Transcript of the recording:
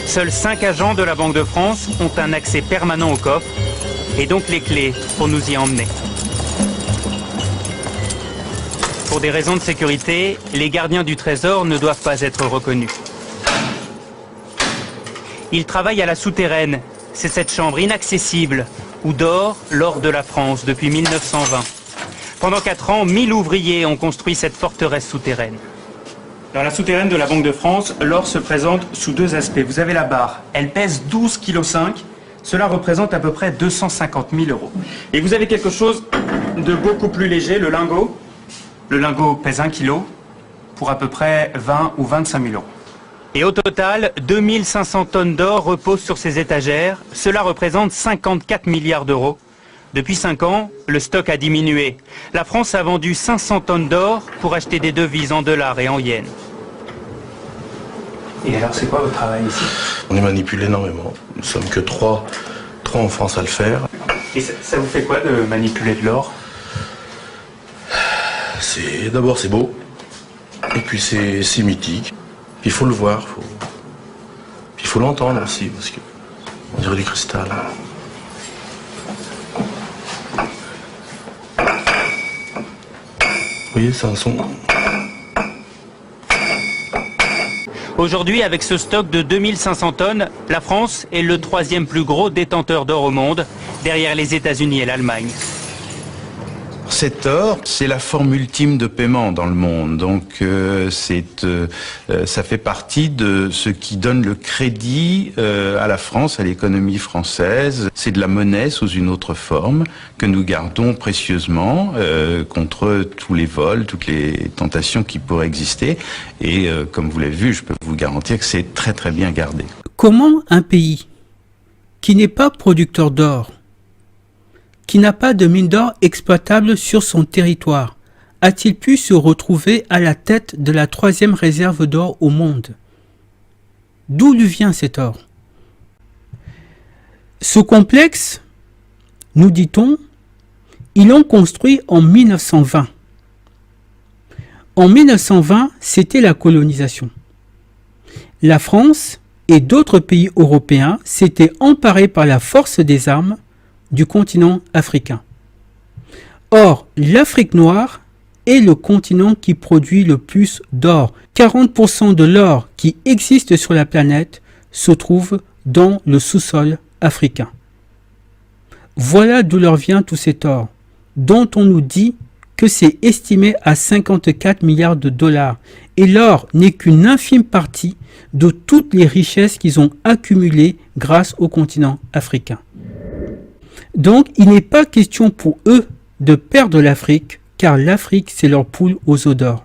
Seuls 5 agents de la Banque de France ont un accès permanent au coffre et donc les clés pour nous y emmener. Pour des raisons de sécurité, les gardiens du trésor ne doivent pas être reconnus. Ils travaillent à la souterraine. C'est cette chambre inaccessible où dort l'or de la France depuis 1920. Pendant 4 ans, 1000 ouvriers ont construit cette forteresse souterraine. Dans la souterraine de la Banque de France, l'or se présente sous 2 aspects. Vous avez la barre, elle pèse 12,5 kg. Cela représente à peu près 250 000 euros. Et vous avez quelque chose de beaucoup plus léger, le lingot. Le lingot pèse 1 kg pour à peu près 20 ou 25 000 euros. Et au total, 2500 tonnes d'or reposent sur ces étagères. Cela représente 54 milliards d'euros. Depuis 5 ans, le stock a diminué. La France a vendu 500 tonnes d'or pour acheter des devises en dollars et en yens. Et alors, c'est quoi votre travail ici? On y manipule énormément. Nous sommes que 3 en France à le faire. Et ça vous fait quoi de manipuler de l'or? D'abord, c'est beau. Et puis, c'est mythique. Il faut le voir. Il faut l'entendre aussi, parce que on dirait du cristal. Vous voyez, c'est un son. Aujourd'hui, avec ce stock de 2500 tonnes, la France est le 3e plus gros détenteur d'or au monde, derrière les États-Unis et l'Allemagne. Cet or, c'est la forme ultime de paiement dans le monde. Donc, ça fait partie de ce qui donne le crédit à la France, à l'économie française. C'est de la monnaie sous une autre forme que nous gardons précieusement contre tous les vols, toutes les tentations qui pourraient exister. Et comme vous l'avez vu, je peux vous garantir que c'est très très bien gardé. Comment un pays qui n'est pas producteur d'or, qui n'a pas de mine d'or exploitable sur son territoire, a-t-il pu se retrouver à la tête de la 3e réserve d'or au monde? D'où lui vient cet or? Ce complexe, nous dit-on, ils l'ont construit en 1920. En 1920, c'était la colonisation. La France et d'autres pays européens s'étaient emparés par la force des armes du continent africain. Or, l'Afrique noire est le continent qui produit le plus d'or. 40% de l'or qui existe sur la planète se trouve dans le sous-sol africain. Voilà d'où leur vient tout cet or, dont on nous dit que c'est estimé à 54 milliards de dollars. Et l'or n'est qu'une infime partie de toutes les richesses qu'ils ont accumulées grâce au continent africain. Donc, il n'est pas question pour eux de perdre l'Afrique, car l'Afrique, c'est leur poule aux œufs d'or.